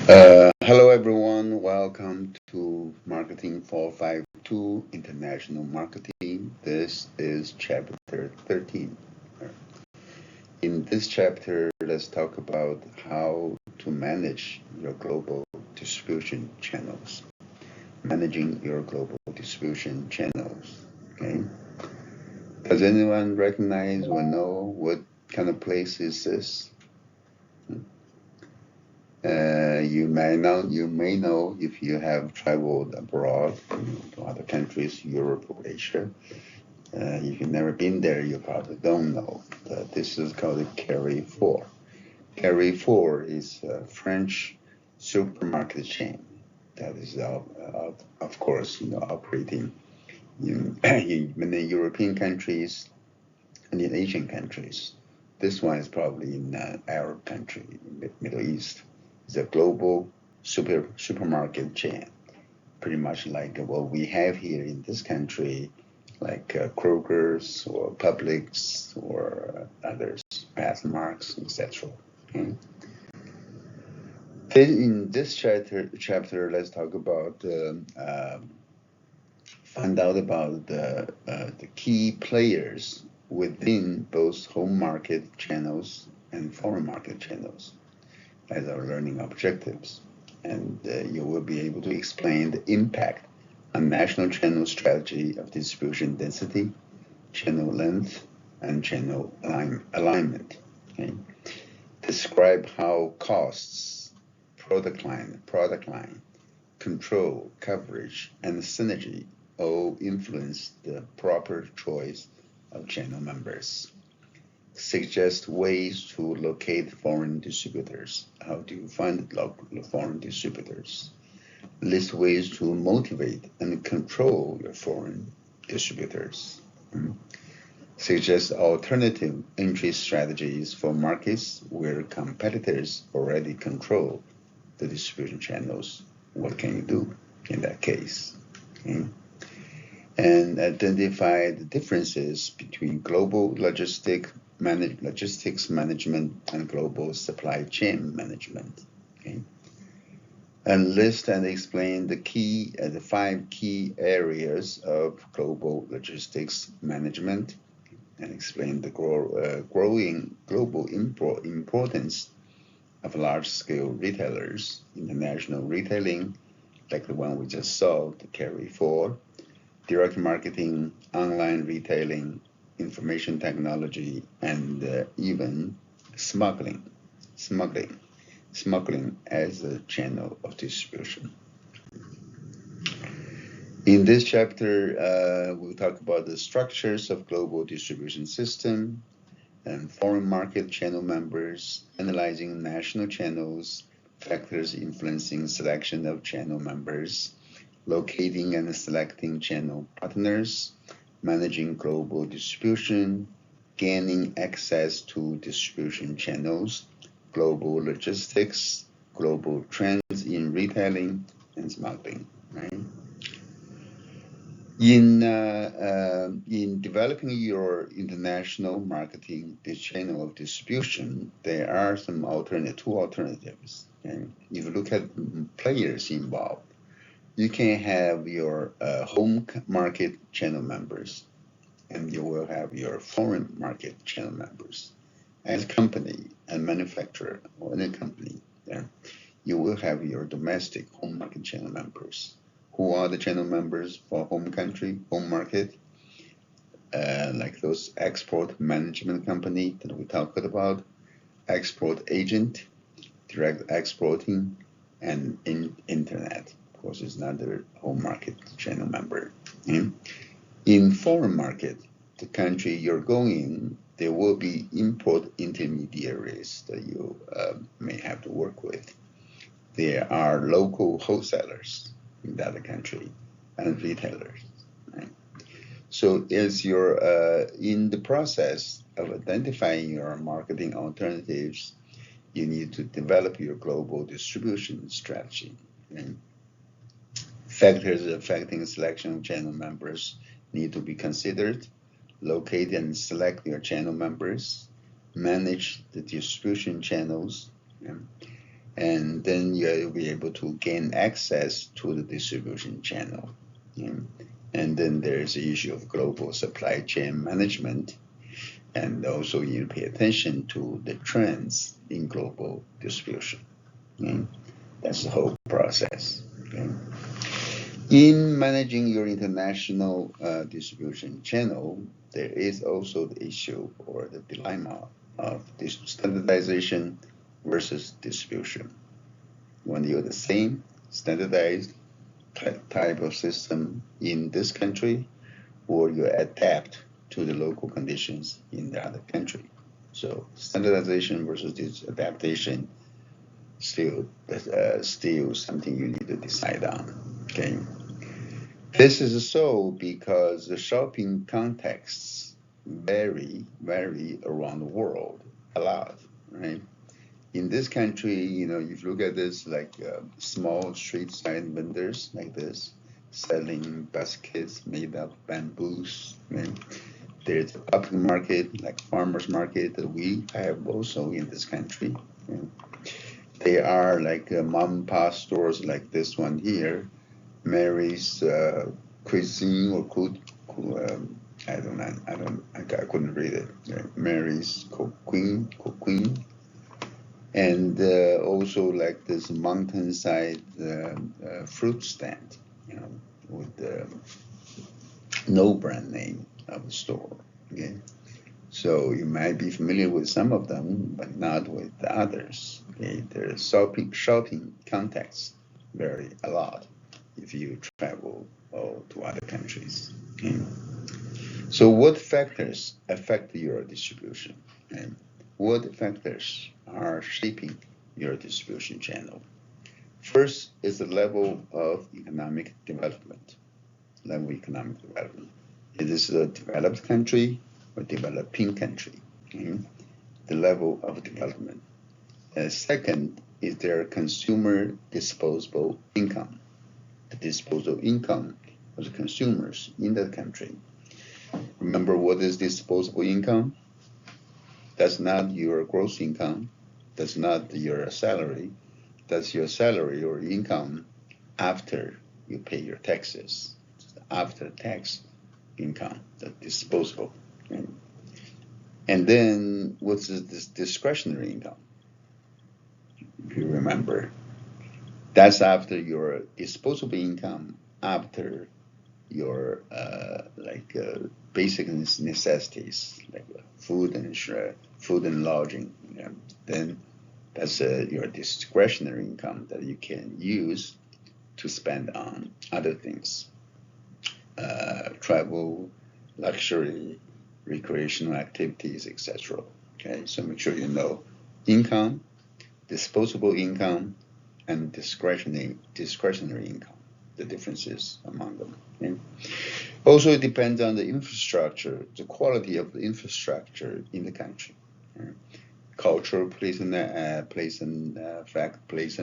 Hello everyone, welcome to Marketing 452 International Marketing. This is chapter 13. In this chapter, let's talk about how to manage your global distribution channels. Managing your global distribution channels. Okay. Does anyone recognize or know what kind of place is this? You may know if you have traveled abroad to other countries, Europe or Asia. If you've never been there, you probably don't know. This is called a Carrefour. Carrefour is a French supermarket chain that is, of course, operating in many European countries and in Asian countries. This one is probably in Arab country, Middle East. It's a global supermarket chain, pretty much like what we have here in this country, like Kroger's or Publix or others, Pathmarks, etc. Okay. Then in this chapter, let's talk about find out about the key players within both home market channels and foreign market channels as our learning objectives. And you will be able to explain the impact on national channel strategy of distribution density, channel length, and channel alignment. Okay? Describe how costs, product line, control, coverage, and synergy all influence the proper choice of channel members. Suggest ways to locate foreign distributors. How do you find foreign distributors? List ways to motivate and control your foreign distributors. Suggest alternative entry strategies for markets where competitors already control the distribution channels. What can you do in that case? Okay. And identify the differences between global logistics management and global supply chain management. Okay. And list and explain the 5 key areas of global logistics management, and explain the growing global importance of large-scale retailers, international retailing, like the one we just saw, the Carrefour, direct marketing, online retailing, information technology, and even smuggling as a channel of distribution. In this chapter, we'll talk about the structures of global distribution system and foreign market channel members, analyzing national channels, factors influencing selection of channel members, locating and selecting channel partners, managing global distribution, gaining access to distribution channels, global logistics, global trends in retailing and smuggling. Right? In developing your international marketing channel of distribution, there are two alternatives. Okay? If you look at players involved, you can have your home market channel members, and you will have your foreign market channel members. As a company and manufacturer or any company, you will have your domestic home market channel members. Who are the channel members for home market? Like those export management company that we talked about, export agent, direct exporting, and internet. Of course, is another home market channel member. In foreign market, the country you're going, there will be import intermediaries that you may have to work with. There are local wholesalers in the other country and retailers. Right? So as you're in the process of identifying your marketing alternatives, you need to develop your global distribution strategy. Right? Factors affecting selection of channel members need to be considered. Locate and select your channel members. Manage the distribution channels. and then you'll be able to gain access to the distribution channel. And then there's the issue of global supply chain management, and also you pay attention to the trends in global distribution. That's the whole process. In managing your international distribution channel, there is also the issue or the dilemma of this standardization versus distribution. When you're the same standardized type of system in this country, or you adapt to the local conditions in the other country. So standardization versus this adaptation still something you need to decide on. Okay. This is so because the shopping contexts vary around the world a lot, right? In this country, if you look at this, like small street side vendors like this, selling baskets made of bamboos. Right? There's a public market, like farmers market, that we have also in this country. Right? They are like mom and pop stores like this one here, Mary's Cuisine or I couldn't read it. Right? Mary's Queen, and also like this mountainside fruit stand, with no brand name of the store. Okay, so you might be familiar with some of them, but not with the others. Okay, their shopping contexts vary a lot if you travel to other countries. Okay? So what factors affect your distribution? Okay? What factors are shaping your distribution channel? First is the level of economic development. Is this a developed country or developing country? Okay? The level of development. Second is their consumer disposable income. The disposable income of the consumers in that country. Remember, what is disposable income? That's not your gross income. That's not your salary. That's your salary or income after you pay your taxes. After tax income, the disposable. Okay? And then what's this discretionary income? If you remember, that's after your disposable income, after your basic necessities like food and lodging. Then that's your discretionary income that you can use to spend on other things, travel, luxury, recreational activities, etc. Okay, so make sure you know income, disposable income, and discretionary income, the differences among them. Okay? Also, it depends on the infrastructure, the quality of the infrastructure in the country. Okay? Culture plays a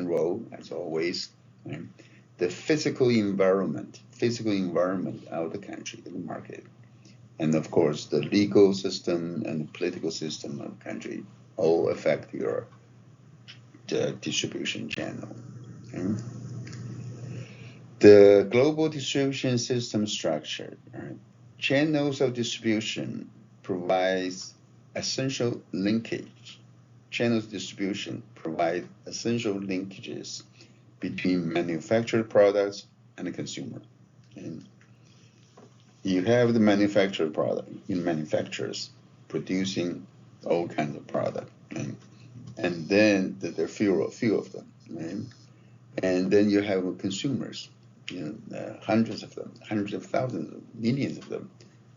role as always. Okay? The physical environment of the country, the market, and of course the legal system and the political system of the country all affect the distribution channel. Okay? The global distribution system structure. Right? Channels of distribution provides essential linkage. Channels of distribution provide essential linkages between manufactured products and the consumer. And you have the manufactured product in manufacturers producing all kinds of product. Right? And then there are few of them. Right? And then you have consumers, hundreds of them, hundreds of thousands, millions of them,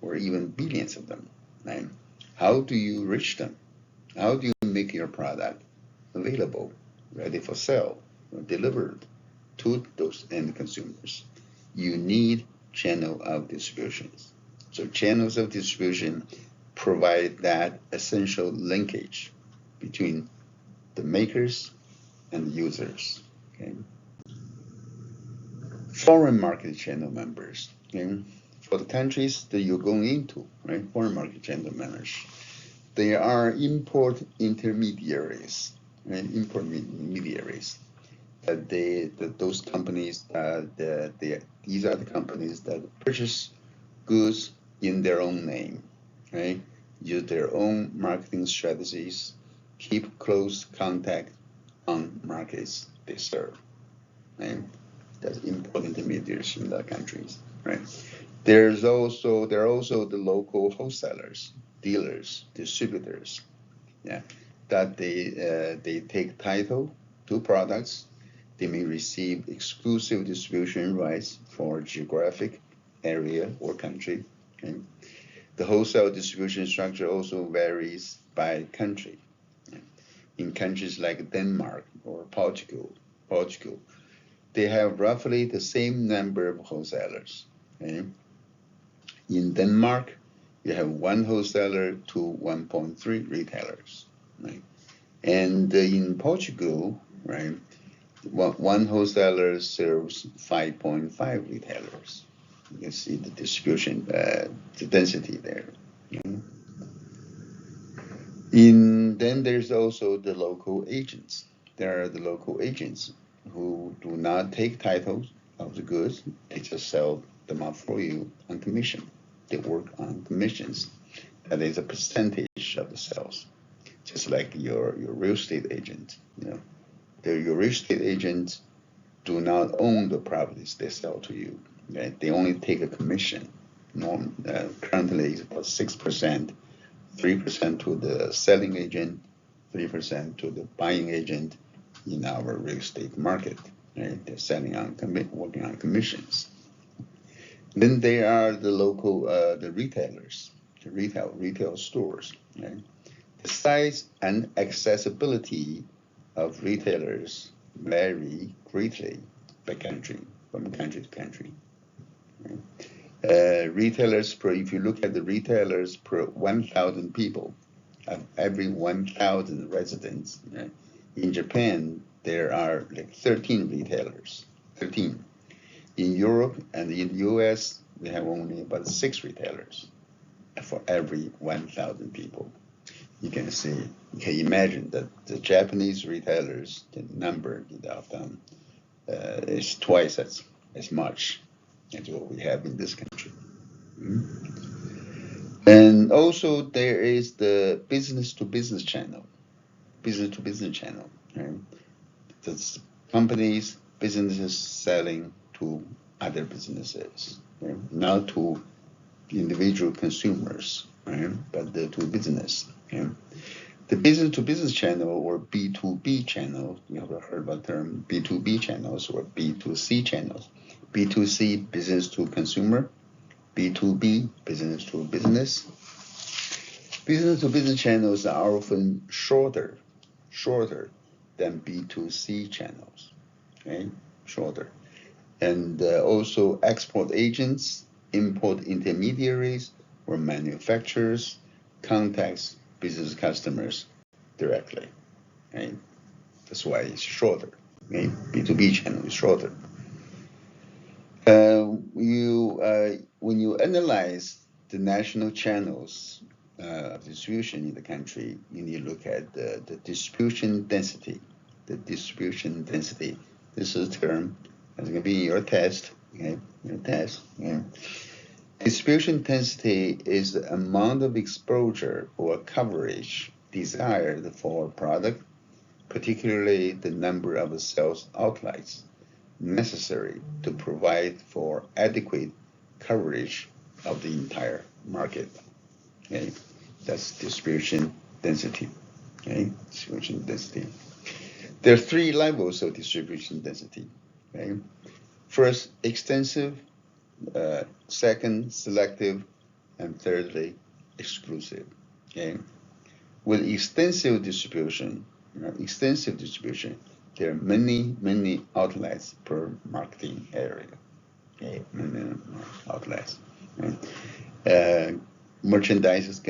or even billions of them. Right? How do you reach them? How do you make your product available, ready for sale, or delivered to those end consumers? You need channel of distributions. So channels of distribution provide that essential linkage between the makers and the users. Okay? Foreign market channel members. Okay? For the countries that you're going into, right? Foreign market channel members. They are import intermediaries and import intermediaries. Those companies, these are the companies that purchase goods in their own name, right? Use their own marketing strategies, keep close contact on markets they serve, right? That's important intermediaries in the countries, right? There are also the local wholesalers, dealers, distributors, yeah, that they take title to products. They may receive exclusive distribution rights for geographic area or country. Okay? The wholesale distribution structure also varies by country. In countries like Denmark or Portugal, they have roughly the same number of wholesalers. Okay? In Denmark, you have one wholesaler to 1.3 retailers. Right? And in Portugal, right, one wholesaler serves 5.5 retailers. You can see the distribution, the density there. Then there's also the local agents. There are the local agents who do not take titles of the goods. They just sell them out for you on commission. They work on commissions. That is a percentage of the sales, just like your real estate agent. Your real estate agents do not own the properties they sell to you. Okay? They only take a commission. Currently, it's about 6%, 3% to the selling agent, 3% to the buying agent in our real estate market. Right? They're working on commissions. Then there are the local, the retailers, the retail stores. Right? The size and accessibility of retailers vary greatly by country, from country to country. Right? If you look at the retailers per 1,000 people, every 1,000 residents, right? In Japan, there are like 13 retailers, 13. In Europe and in the US, we have only about 6 retailers for every 1,000 people. You can imagine that the Japanese retailers, the number of them is twice as much as what we have in this country. And also there is the business to business channel. Right? That's companies, businesses selling to other businesses, right? Not to individual consumers, right? But to business. Okay? The business to business channel or B2B channel, you have heard about the term B2B channels or B2C channels. B2C, business to consumer. B2B, business to business. Business to business channels are often shorter than B2C channels, okay? Shorter. And also export agents, import intermediaries, or manufacturers contacts business customers directly, right? That's why it's shorter. Okay? B2B channel is shorter. When you analyze the national channels of distribution in the country, you need to look at the distribution density. The distribution density. This is a term that's going to be in your test. Okay, your test. Okay. Distribution density is the amount of exposure or coverage desired for a product, particularly the number of sales outlets necessary to provide for adequate coverage of the entire market. Okay, that's distribution density. Okay, distribution density. There are 3 levels of distribution density. Okay, first, extensive. Second, selective, and thirdly, exclusive. Okay, with extensive distribution, there are many outlets per marketing area. Okay, many outlets. Right? Merchandise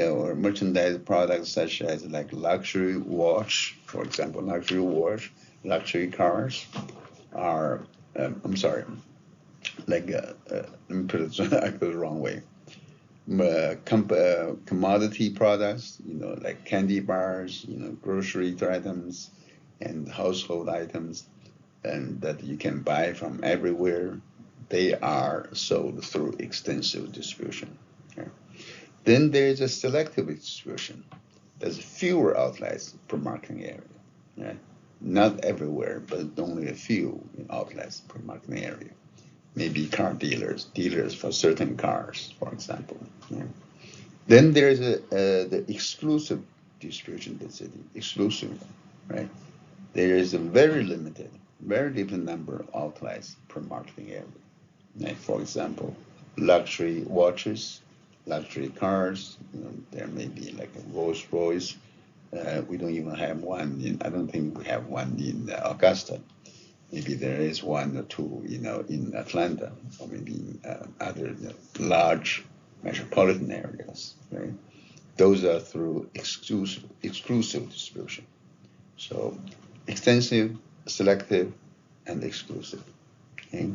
products such as like luxury watch, for example, luxury cars are. Let me put it. I put it the wrong way. Commodity products, like candy bars, grocery items, and household items and that you can buy from everywhere, they are sold through extensive distribution. Okay? Then there is a selective distribution. There's fewer outlets per marketing area. Right? Not everywhere, but only a few outlets per marketing area. Maybe car dealers for certain cars, for example. Right? Then there's the exclusive distribution density, exclusive, right? There is a very limited number of outlets per marketing area. Like for example, luxury watches, luxury cars. There may be like a Rolls Royce. We don't even have one in. I don't think we have one in Augusta. Maybe there is one or two, in Atlanta, or maybe in other large metropolitan areas. Right? Those are through exclusive distribution. So extensive, selective, and exclusive. Okay?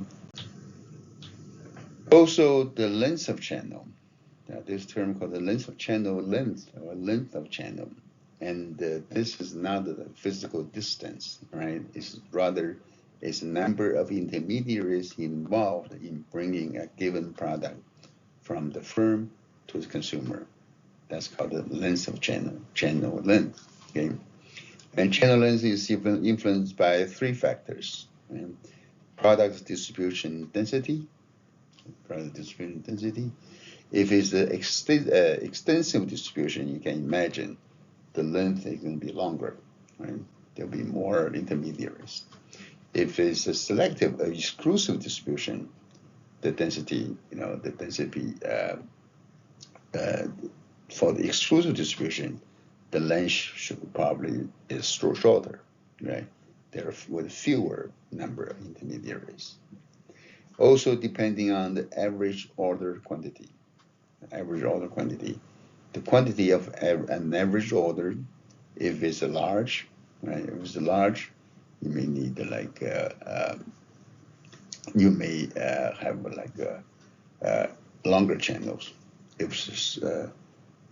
Also, the length of channel. This term called the length of channel, length of channel. And this is not the physical distance, right? It's rather it's a number of intermediaries involved in bringing a given product from the firm to the consumer. That's called the length of channel length. Okay, and channel length is influenced by three factors: right? Product distribution density. If it's extensive distribution, you can imagine the length is going to be longer, right? There'll be more intermediaries. If it's a selective, exclusive distribution, the density, for the exclusive distribution, the length should probably is shorter, right? There are with fewer number of intermediaries. Also, depending on the average order quantity, the quantity of an average order, if it's a large, right? If it's a large, you may need you may have longer channels. If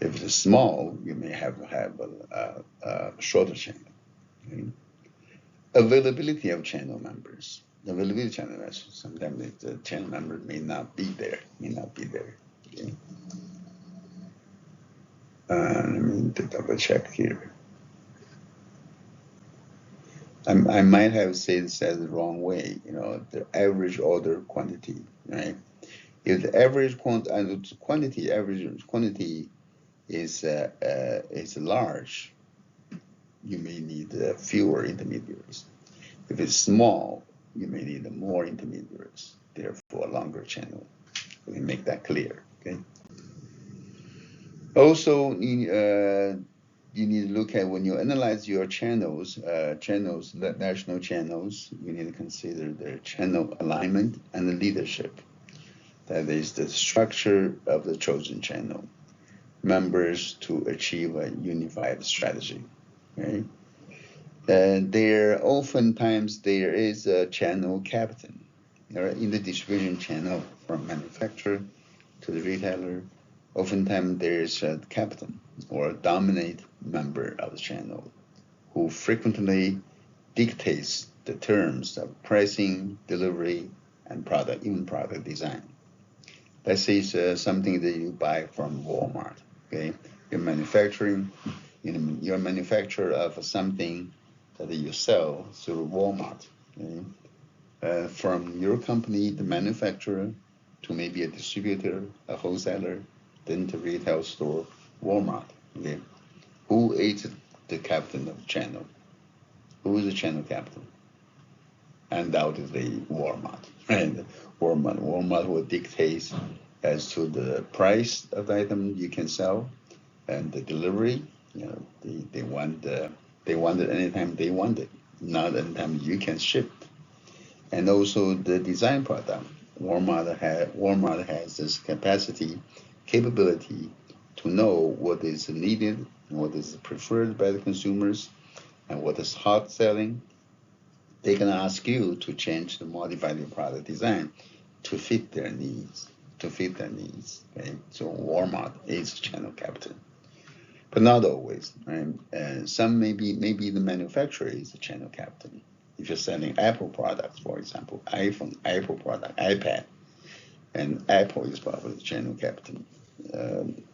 it's small, you may have a shorter channel. Okay? Availability of channel members. Sometimes the channel member may not be there. Okay? Let me double check here. I might have said the wrong way. The average order quantity, right? If the average quantity is large, you may need fewer intermediaries. If it's small, you may need more intermediaries, therefore a longer channel. We can make that clear. Okay. Also, you need to look at when you analyze your channels, national channels, you need to consider their channel alignment and the leadership. That is the structure of the chosen channel, members to achieve a unified strategy. Right? Oftentimes there is a channel captain in the distribution channel from manufacturer to the retailer. Oftentimes there is a captain or a dominant member of the channel who frequently dictates the terms of pricing, delivery, and even product design. Let's say it's something that you buy from Walmart. Okay, you're manufacturer of something that you sell through Walmart. Okay? From your company, the manufacturer, to maybe a distributor, a wholesaler, then to retail store, Walmart. Okay? Who is the captain of the channel? Who is the channel captain? Undoubtedly Walmart. And Walmart will dictate as to the price of the item you can sell and the delivery. They want it anytime they want it, not anytime you can ship. And also the design product. Walmart has this capability to know what is needed, what is preferred by the consumers, and what is hot selling. They can ask you to change the modify the product design to fit their needs. Okay? So Walmart is channel captain. but not always, right? And some maybe the manufacturer is the channel captain. If you're selling Apple products, for example, iPhone, Apple product, iPad, and Apple is probably the channel captain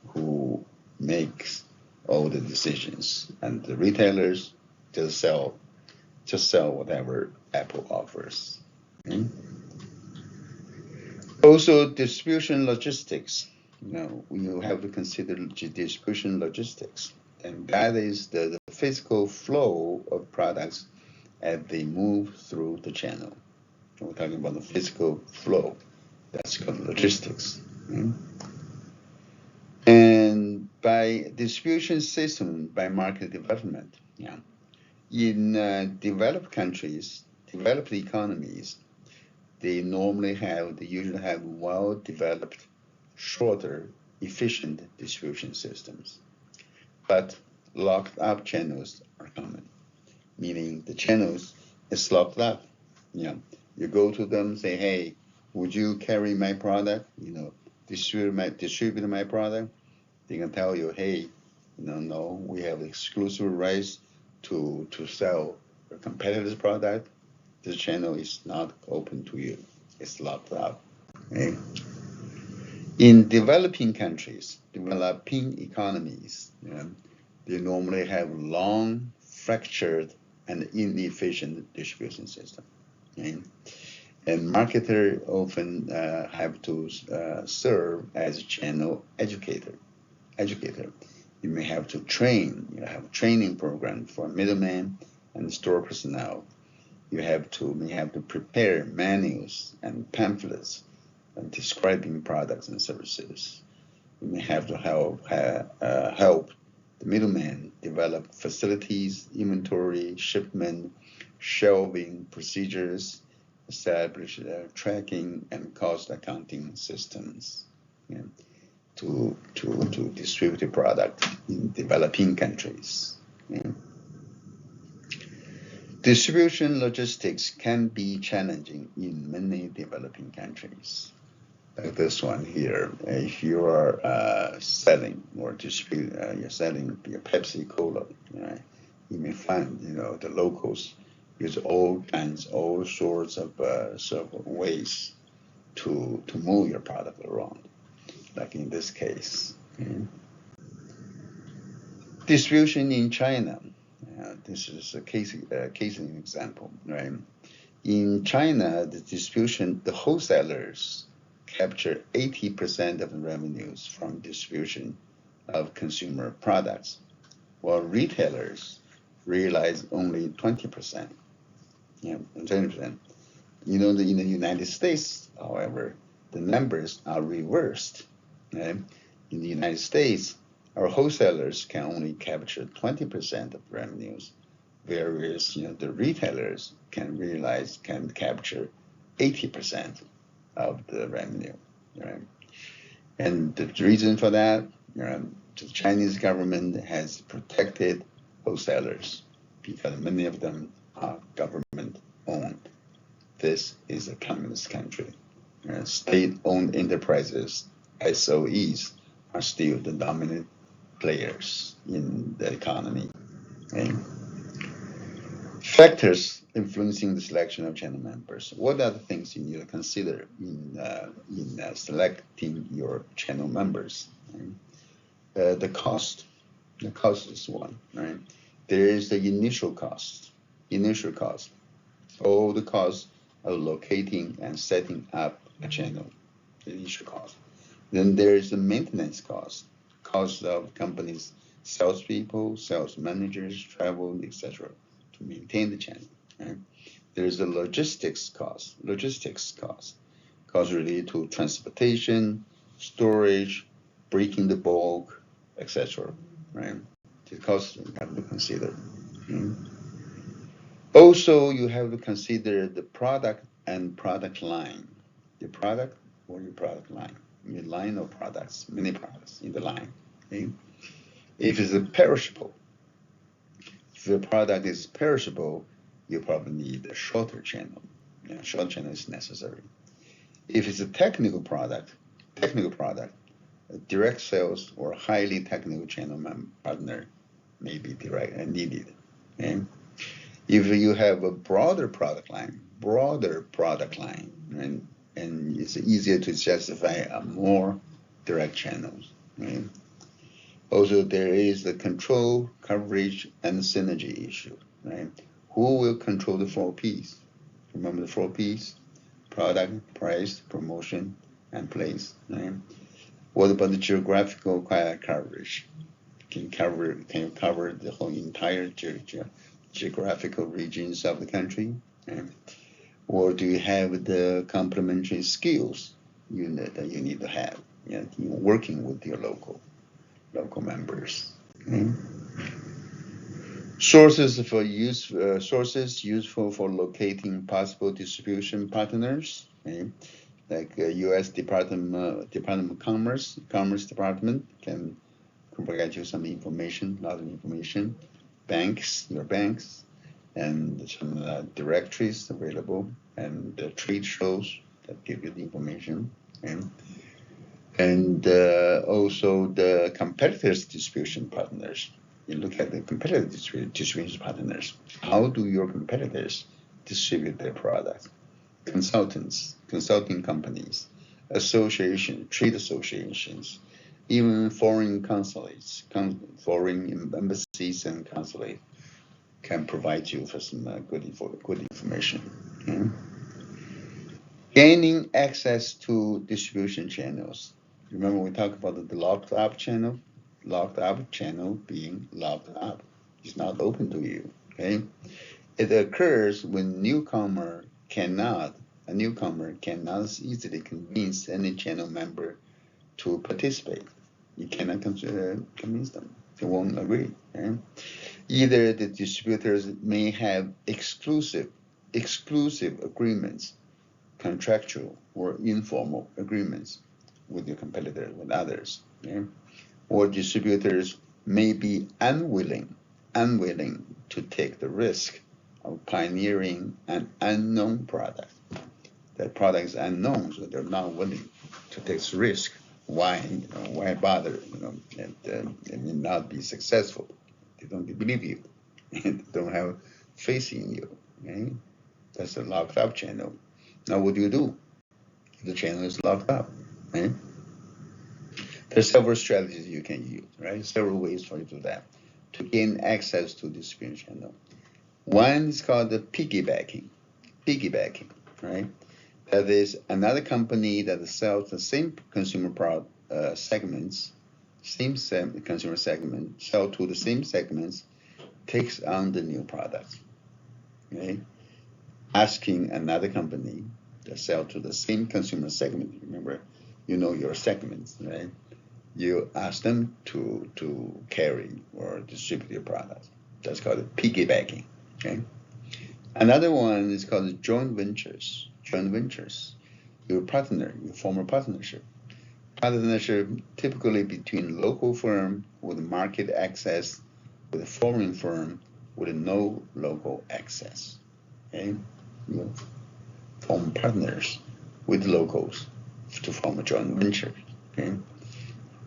who makes all the decisions, and the retailers just sell whatever Apple offers. Okay? Also, distribution logistics. You have to consider distribution logistics, and that is the physical flow of products as they move through the channel. We're talking about the physical flow. That's called logistics. Okay? And by distribution system, by market development, yeah. In developed countries, developed economies, they usually have well-developed, shorter, efficient distribution systems. But locked up channels are common, meaning the channels is locked up. You go to them, say, hey, would you carry my product? Distribute my product. They can tell you, hey, no, we have exclusive rights to sell a competitor's product. This channel is not open to you. It's locked up. Okay? In developing countries, developing economies, they normally have long, fractured, and inefficient distribution system. Okay? And marketer often have to serve as channel educator. You may have to train. You have a training program for middlemen and store personnel. You may have to prepare manuals and pamphlets describing products and services. You may have to help the middleman develop facilities, inventory, shipment, shelving procedures, establish tracking and cost accounting systems to distribute the product in developing countries. Distribution logistics can be challenging in many developing countries. Like this one here, if you are selling or you're selling your Pepsi Cola, right? You may find the locals use all sorts of ways to move your product around, like in this case. Okay? Distribution in China. This is a case in example, right? In China, the wholesalers capture 80% of the revenues from distribution of consumer products, while retailers realize only 20%. 20%. In the United States, however, the numbers are reversed. Okay? In the United States, our wholesalers can only capture 20% of revenues, whereas the retailers can capture 80% of the revenue. Right? And the reason for that, the Chinese government has protected wholesalers because many of them are government owned. This is a communist country. State-owned enterprises, SOEs, are still the dominant players in the economy. Okay? Factors influencing the selection of channel members. What are the things you need to consider in selecting your channel members? Right? The cost. The cost is one. Right? There is the initial cost. All the costs of locating and setting up a channel. The initial cost. Then there is the maintenance cost of companies, salespeople, sales managers, travel, etc., to maintain the channel. Right? There is the logistics cost related to transportation, storage, breaking the bulk, etc. Right? The cost you have to consider. Also, you have to consider the product and product line. The product or your product line. Your line of products, many products in the line. Okay? If it's a perishable, if the product is perishable, you probably need a shorter channel. Short channel is necessary. If it's a technical product, direct sales or highly technical channel partner may be direct and needed. Okay? If you have a broader product line, and it's easier to justify a more direct channels. Right? Also, there is the control, coverage, and synergy issue. Right? Who will control the 4 Ps? Remember the 4 Ps? Product, price, promotion, and place. Right? What about the geographical coverage? Can you cover the whole entire geographical regions of the country? Right? Or do you have the complementary skills that you need to have? Working with your local members. Okay? Sources useful for locating possible distribution partners. Okay? Like U.S. Department of Commerce Department can provide you some information, a lot of information. Your banks, and some directories available, and trade shows that give you the information. Okay? And also the competitors' distribution partners. You look at the competitive distribution partners. How do your competitors distribute their products? Consulting companies, trade associations, even foreign consulates, foreign embassies and consulates can provide you for some good information. Okay? Gaining access to distribution channels. Remember we talked about the locked up channel? Locked up channel being locked up. It's not open to you. Okay? It occurs when a newcomer cannot easily convince any channel member to participate. You cannot convince them. They won't agree. Okay? Either the distributors may have exclusive agreements, contractual or informal agreements with your competitors, with others. Okay? Or distributors may be unwilling to take the risk of pioneering an unknown product. That product is unknown, so they're not willing to take this risk. Why? Why bother? It may not be successful. They don't believe you. They don't have faith in you. Okay? That's a locked up channel. Now, what do you do if the channel is locked up? Right? There's several strategies you can use, right? Several ways for you to do that to gain access to the distribution channel. One is called the piggybacking, right? That is another company that sells the same consumer product segments, consumer segment, sell to the same segments, takes on the new product, okay? Asking another company that sell to the same consumer segment. Remember, you know your segments, right? You ask them to carry or distribute your product. That's called piggybacking. Okay. Another one is called joint ventures. Your form a partnership. Partnership typically between local firm with market access with a foreign firm with no local access. Okay. You form partners with locals to form a joint venture. Okay.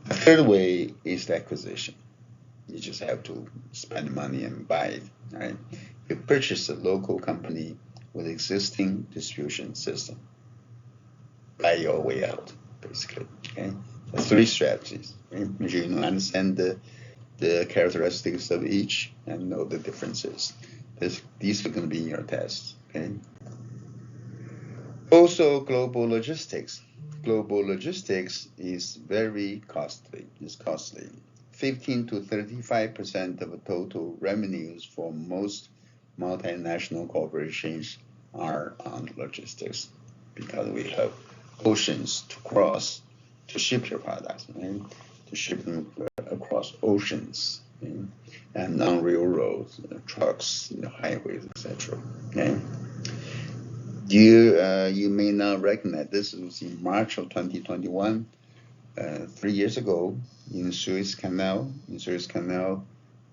The third way is the acquisition. You just have to spend money and buy it. Right? You purchase a local company with existing distribution system. Buy your way out, basically. Okay? That's 3 strategies. Okay? Make sure you understand the characteristics of each and know the differences. These are going to be in your tests. Okay? Also, global logistics. Global logistics is very costly. It's costly. 15 to 35% of the total revenues for most multinational corporations are on logistics because we have oceans to cross to ship your products, right? To ship them across oceans, okay? And on railroads, trucks, highways, etc. Okay? You may not recognize this. Was in March of 2021, 3 years ago, in Suez Canal.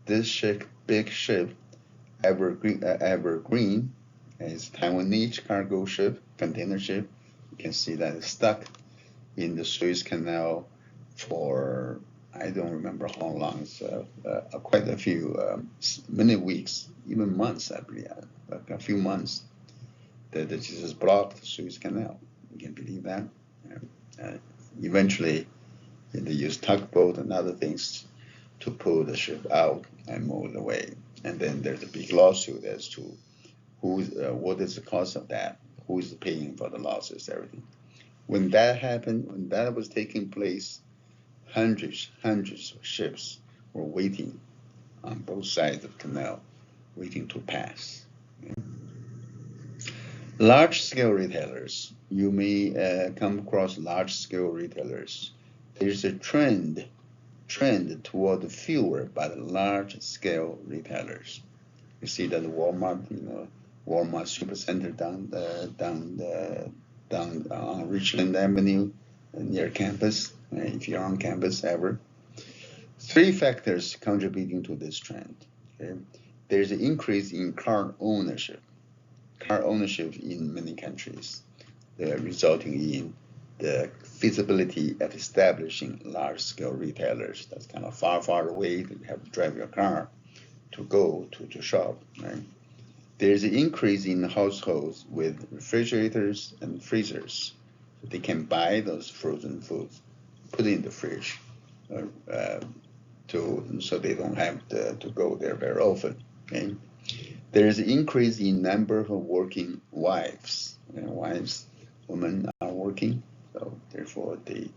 This big ship, Evergreen, is Taiwanese cargo ship, container ship. You can see that it's stuck in the Suez Canal for I don't remember how long. It's quite a few, many weeks, even months, I believe, like a few months. That Jesus blocked the Suez Canal. You can believe that. Eventually, they used tugboat and other things to pull the ship out and move it away. And then there's a big lawsuit as to what is the cost of that, who is paying for the losses, everything. When that happened, when that was taking place, hundreds of ships were waiting on both sides of the canal, waiting to pass. Large-scale retailers, you may come across large-scale retailers. There's a trend toward fewer but large-scale retailers. You see that Walmart, Walmart Supercenter down on Richland Avenue near campus, if you're on campus ever. Three factors contributing to this trend. Okay? There's an increase in car ownership in many countries, resulting in the feasibility of establishing large-scale retailers. That's kind of far away. You have to drive your car to go to shop. Right? There's an increase in households with refrigerators and freezers. So they can buy those frozen foods, put it in the fridge, so they don't have to go there very often. Okay? There is an increase in number of working wives. Women are working, so therefore they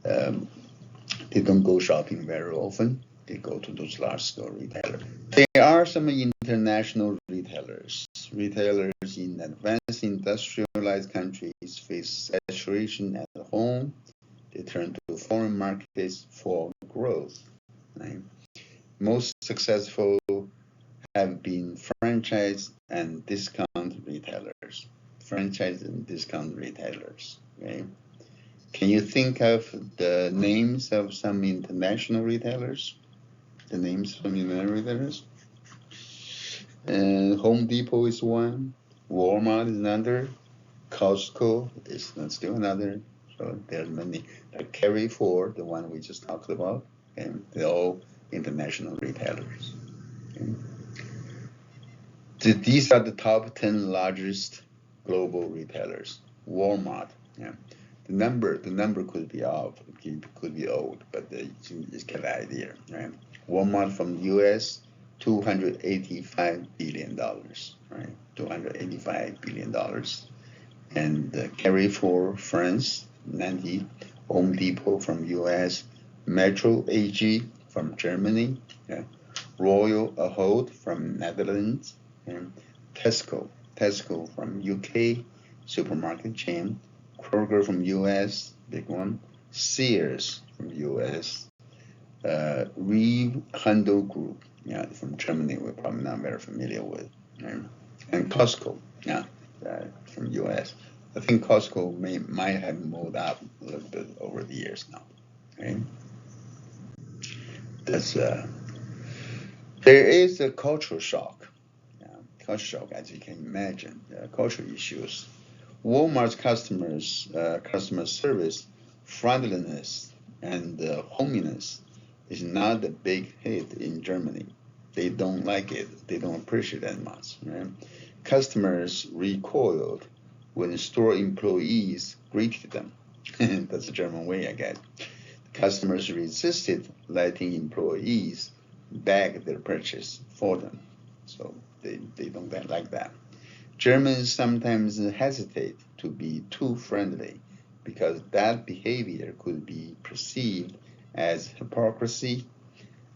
don't go shopping very often. They go to those large-scale retailers. There are some international retailers. Retailers in advanced industrialized countries face saturation at home. They turn to foreign markets for growth. Right? Most successful have been franchise and discount retailers. Franchise and discount retailers. Okay? Can you think of the names of some international retailers? The names of international retailers? Home Depot is one. Walmart is another. Costco is still another. So there's many. Like Carrefour, the one we just talked about, and they're all international retailers. Okay? These are the top 10 largest global retailers. Walmart, yeah. The number could be off, could be old, but you just get the idea, right? Walmart from the U.S., $285 billion, right? $285 billion. And Carrefour, France, 90. Home Depot from U.S., Metro AG from Germany, yeah. Royal Ahoud from Netherlands, and Tesco from UK, supermarket chain, Kroger from US, big one, Sears from US, Reeve Handel Group, yeah, from Germany, we're probably not very familiar with, right? And Costco, yeah, from US. I think Costco might have moved up a little bit over the years now, right? That's there is a cultural shock. Cultural shock, as you can imagine, cultural issues. Walmart's customer service, friendliness, and hominess is not a big hit in Germany. They don't like it. They don't appreciate it that much. Right? Customers recoiled when store employees greeted them. That's the German way, I guess. Customers resisted letting employees bag their purchase for them. So they don't like that. Germans sometimes hesitate to be too friendly because that behavior could be perceived as hypocrisy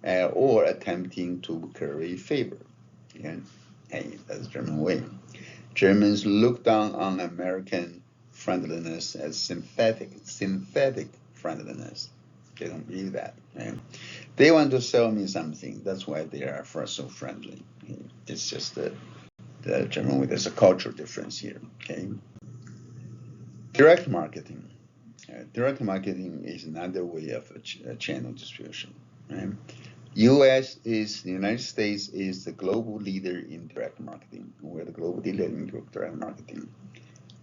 or attempting to curry favor. Yeah? Hey, that's the German way. Germans look down on American friendliness as synthetic friendliness. They don't believe that. Right? They want to sell me something. That's why they are so friendly. It's just the German way. There's a cultural difference here. Okay. Direct marketing. Direct marketing is another way of a channel distribution. Right? The United States is the global leader in direct marketing. We're the global leader in direct marketing,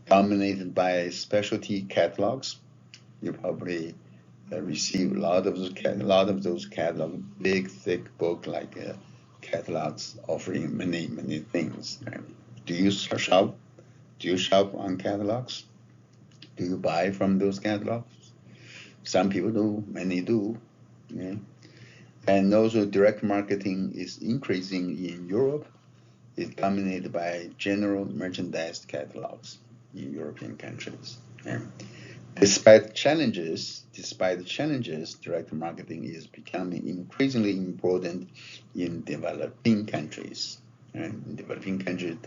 dominated by specialty catalogs. You probably receive a lot of those catalog, big thick book like catalogs offering many things. Right? Do you shop? Do you shop on catalogs? Do you buy from those catalogs? Some people do, many do. Yeah. And also direct marketing is increasing in Europe. It's dominated by general merchandise catalogs in European countries. Yeah. Despite the challenges, direct marketing is becoming increasingly important in developing countries. And in developing countries,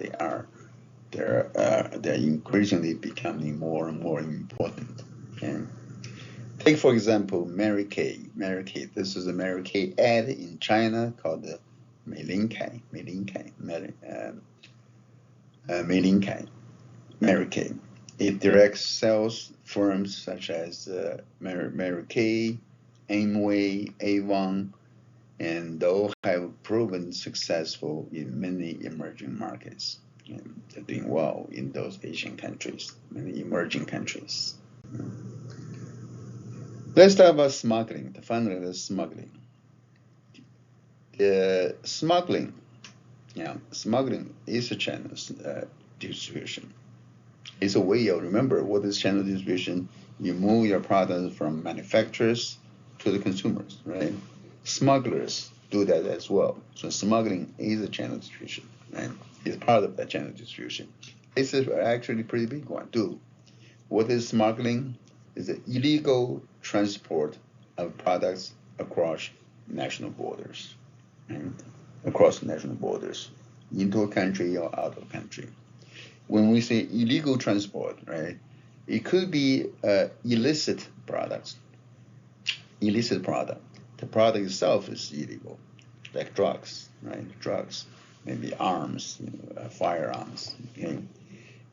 they're increasingly becoming more and more important. And take for example Mary Kay. Mary Kay. This is a Mary Kay ad in China called the Mei Lin Kai. Mei Lin Kai. Mary Kay. It directs sales firms such as Mary Kay, Amway, Avon, and all have proven successful in many emerging markets. And they're doing well in those Asian countries, many emerging countries. Let's talk about smuggling. Finally, the smuggling. Smuggling, smuggling is a channel distribution. It's a way of, remember, what is channel distribution? You move your products from manufacturers to the consumers, right? Smugglers do that as well. So smuggling is a channel distribution, right? It's part of that channel distribution. It's actually a pretty big one too. What is smuggling? Is the illegal transport of products across national borders, right? Across national borders, into a country or out of country. When we say illegal transport, right, it could be illicit products. Illicit product. The product itself is illegal, like drugs, right? Drugs, maybe arms, firearms. Okay?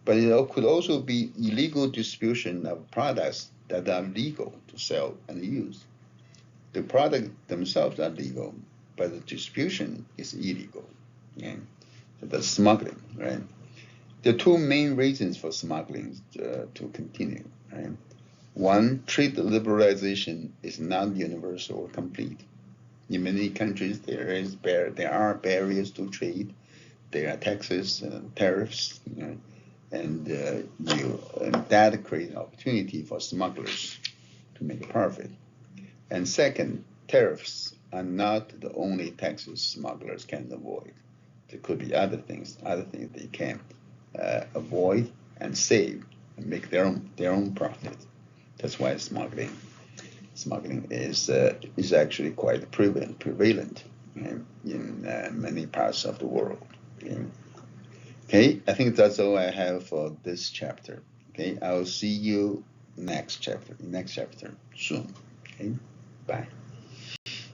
But it could also be illegal distribution of products that are legal to sell and use. The product themselves are legal, but the distribution is illegal. Okay? So that's smuggling, right? There are two main reasons for smuggling to continue. Right? One, trade liberalization is not universal or complete. In many countries, there are barriers to trade. There are taxes and tariffs, and that creates opportunity for smugglers to make a profit. And second, tariffs are not the only taxes smugglers can avoid. There could be other things they can avoid and save and make their own profit. That's why smuggling is actually quite prevalent in many parts of the world. Okay? Okay, I think that's all I have for this chapter. Okay, I'll see you next chapter soon. Okay, bye.